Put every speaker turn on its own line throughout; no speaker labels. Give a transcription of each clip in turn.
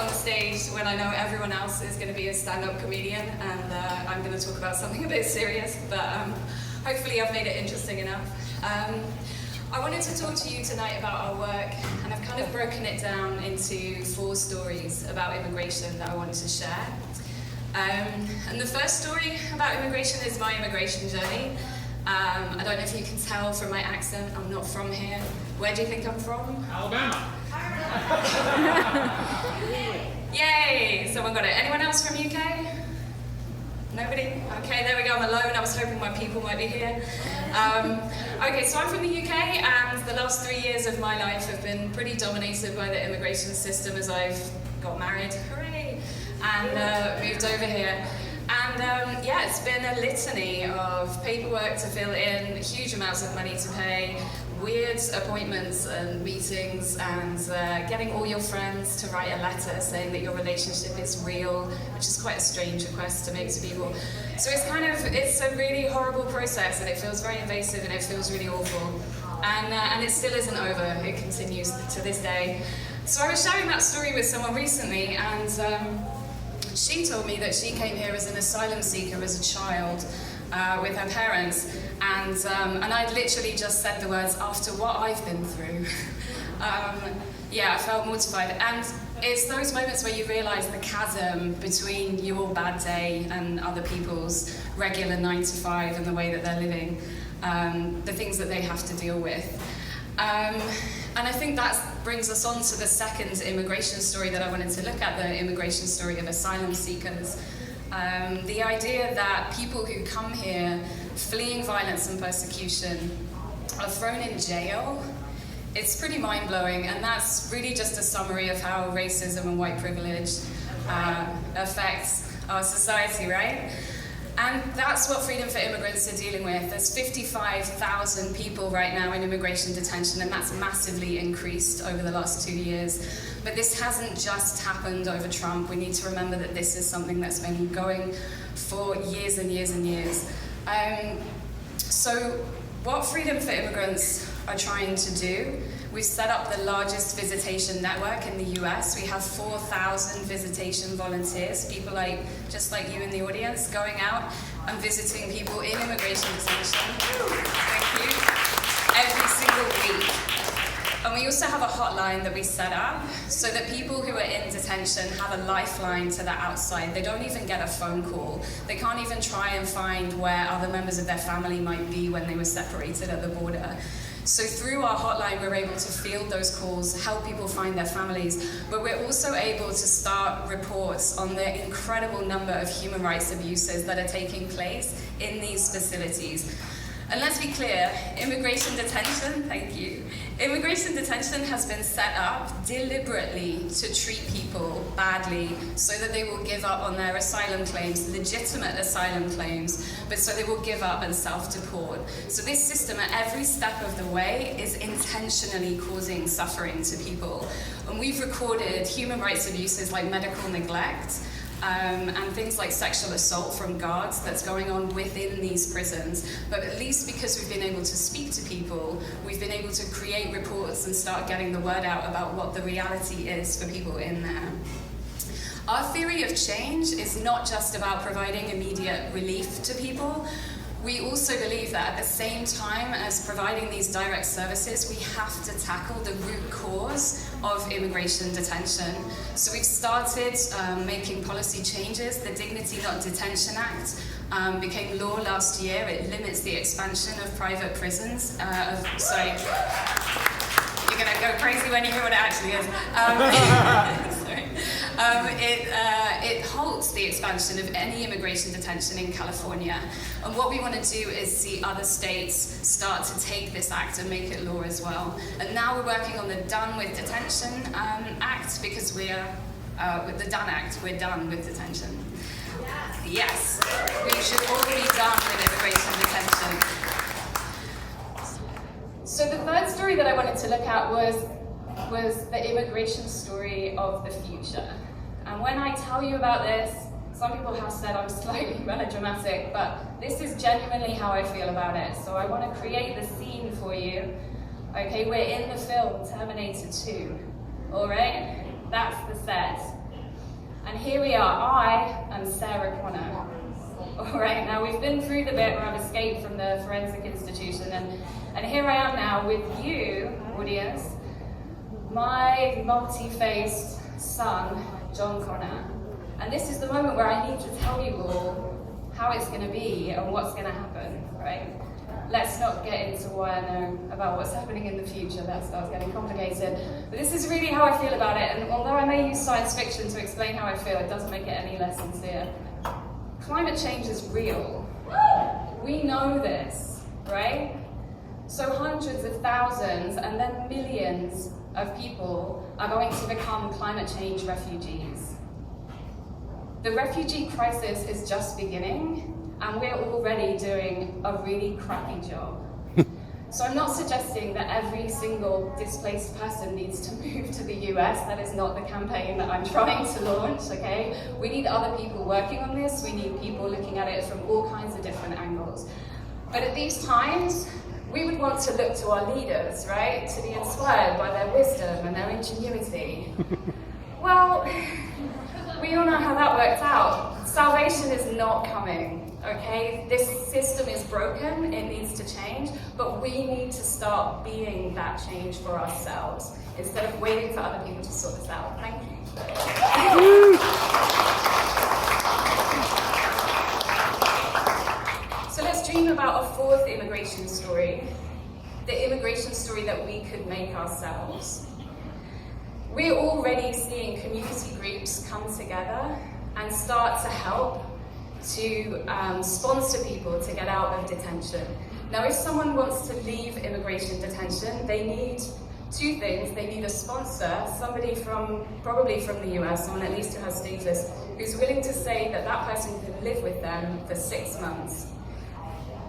on the stage when I know everyone else is going to be a stand-up comedian, and I'm going to talk about something a bit serious, but hopefully I've made it interesting enough. I wanted to talk to you tonight about our work, and I've kind of broken it down into 4 stories about immigration that I wanted to share. And the first story about immigration is my immigration journey. I don't know if you can tell from my accent, I'm not from here. Where do you think I'm from?
Alabama.
Yay! Someone got it. Anyone else from UK? Nobody? Okay, there we go. I'm alone. I was hoping my people might be here. Okay, so I'm from the UK, and the last 3 years of my life have been pretty dominated by the immigration system as I've got married, hooray, and moved over here. And yeah, it's been a litany of paperwork to fill in, huge amounts of money to pay, weird appointments and meetings, and getting all your friends to write a letter saying that your relationship is real, which is quite a strange request to make to people. So it's a really horrible process, and it feels very invasive, and it feels really awful. And it still isn't over, it continues to this day. So I was sharing that story with someone recently, and she told me that she came here as an asylum seeker as a child with her parents, and I'd literally just said the words, after what I've been through. Yeah, I felt mortified, and it's those moments where you realise the chasm between your bad day and other people's regular 9 to 5 and the way that they're living, the things that they have to deal with. And I think that brings us on to the second immigration story that I wanted to look at, the immigration story of asylum seekers. The idea that people who come here fleeing violence and persecution are thrown in jail, it's pretty mind-blowing, and that's really just a summary of how racism and white privilege affects our society, right? And that's what Freedom for Immigrants are dealing with. There's 55,000 people right now in immigration detention, and that's massively increased over the last 2 years. But this hasn't just happened over Trump. We need to remember that this is something that's been going for years and years and years. So what Freedom for Immigrants are trying to do, we've set up the largest visitation network in the US. We have 4,000 visitation volunteers, people just like you in the audience, going out and visiting people in immigration detention. Thank you. Every single week. And we also have a hotline that we set up so that people who are in detention have a lifeline to the outside. They don't even get a phone call. They can't even try and find where other members of their family might be when they were separated at the border. So through our hotline, we're able to field those calls, help people find their families, but we're also able to start reports on the incredible number of human rights abuses that are taking place in these facilities. And let's be clear, immigration detention, thank you. Immigration detention has been set up deliberately to treat people badly so that they will give up on their asylum claims, legitimate asylum claims, but so they will give up and self-deport. So this system at every step of the way is intentionally causing suffering to people. And we've recorded human rights abuses like medical neglect, and things like sexual assault from guards that's going on within these prisons. But at least because we've been able to speak to people, we've been able to create reports and start getting the word out about what the reality is for people in there. Our theory of change is not just about providing immediate relief to people. We also believe that at the same time as providing these direct services, we have to tackle the root cause of immigration detention. So we've started making policy changes. The Dignity Not Detention Act became law last year. It limits the expansion of private prisons. Sorry, you're gonna go crazy when you hear what it actually is. Sorry. It halts the expansion of any immigration detention in California. And what we want to do is see other states start to take this act and make it law as well. And now we're working on the Done with Detention Act, because with the Done Act, we're done with detention. Yes, we should all be done with immigration detention. So the third story that I wanted to look at was the immigration story of the future. And when I tell you about this, some people have said I'm slightly melodramatic, but this is genuinely how I feel about it. So I want to create the scene for you. Okay, we're in the film Terminator 2. All right, that's the set. And here we are, I am Sarah Connor. All right, now we've been through the bit where I've escaped from the forensic institution, and here I am now with you, audience, my multi-faced son, John Connor. And this is the moment where I need to tell you all how it's going to be and what's going to happen, right? Let's not get into what I know about what's happening in the future. That starts getting complicated. But this is really how I feel about it, and although I may use science fiction to explain how I feel, it doesn't make it any less sincere. Climate change is real. We know this, right? So hundreds of thousands and then millions of people are going to become climate change refugees. The refugee crisis is just beginning, and we're already doing a really crappy job. So I'm not suggesting that every single displaced person needs to move to the US. That is not the campaign that I'm trying to launch, okay? We need other people working on this. We need people looking at it from all kinds of different angles. But at these times, we would want to look to our leaders, right? To be inspired by their wisdom and their ingenuity. Well, we all know how that worked out. Salvation is not coming, okay? This system is broken, it needs to change, but we need to start being that change for ourselves instead of waiting for other people to sort this out. Thank you. So let's dream about a fourth immigration story, the immigration story that we could make ourselves. We're already seeing community groups come together and start to help to sponsor people to get out of detention. Now, if someone wants to leave immigration detention, they need two things. They need a sponsor, somebody probably from the US, someone at least who has status, who's willing to say that that person can live with them for 6 months.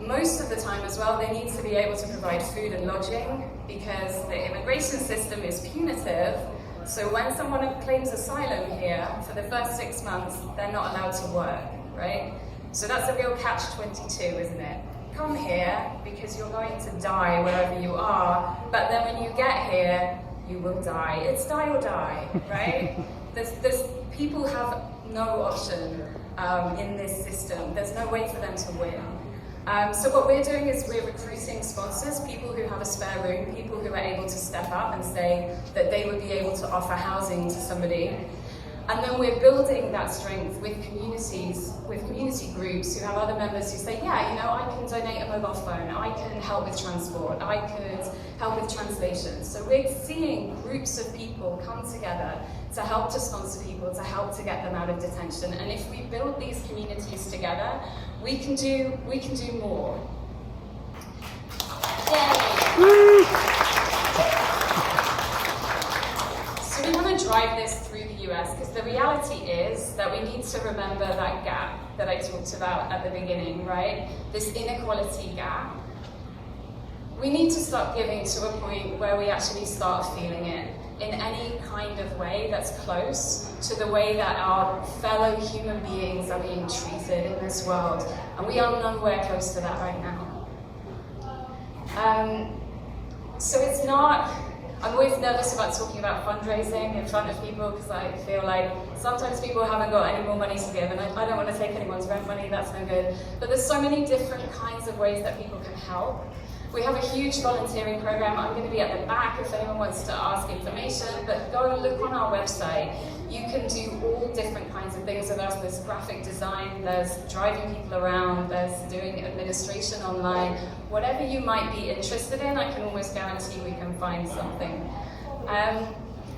Most of the time as well, they need to be able to provide food and lodging because the immigration system is punitive. So when someone claims asylum here, for the first 6 months, they're not allowed to work, right? So that's a real catch-22, isn't it? Come here because you're going to die wherever you are, but then when you get here, you will die. It's die or die, right? There's people have no option in this system. There's no way for them to win. So what we're doing is we're recruiting sponsors, people who have a spare room, people who are able to step up and say that they would be able to offer housing to somebody. And then we're building that strength with communities, with community groups who have other members who say, yeah, you know, I can donate a mobile phone, I can help with transport, I could help with translation. So we're seeing groups of people come together to help to sponsor people, to help to get them out of detention. And if we build these communities together, we can do more. Yay! So we want to drive this through the US because the reality is that we need to remember that gap that I talked about at the beginning, right? This inequality gap. We need to start giving to a point where we actually start feeling it in any kind of way that's close to the way that our fellow human beings are being treated in this world. And we are nowhere close to that right now. So it's not, I'm always nervous about talking about fundraising in front of people because I feel like sometimes people haven't got any more money to give, and I don't want to take anyone's rent money, that's no good. But there's so many different kinds of ways that people can help. We have a huge volunteering program. I'm going to be at the back if anyone wants to ask information, but go and look on our website. You can do all different kinds of things with us. There's graphic design, there's driving people around, there's doing administration online. Whatever you might be interested in, I can almost guarantee we can find something.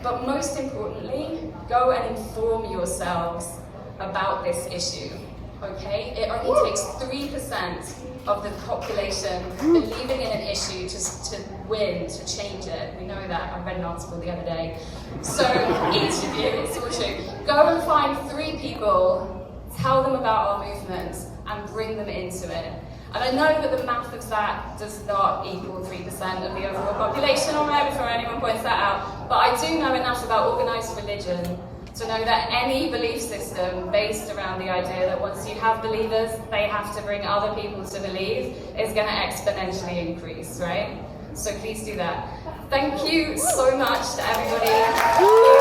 But most importantly, go and inform yourselves about this issue, okay? It only takes 3% of the population believing in an issue to win, to change it. We know that. I read an article the other day. So each of you, it's all true. Go and find 3 people, tell them about our movement, and bring them into it. And I know that the math of that does not equal 3% of the overall population, all right, before anyone points that out. But I do know enough about organised religion to know that any belief system based around the idea that once you have believers, they have to bring other people to believe is going to exponentially increase, right? So please do that. Thank you so much to everybody.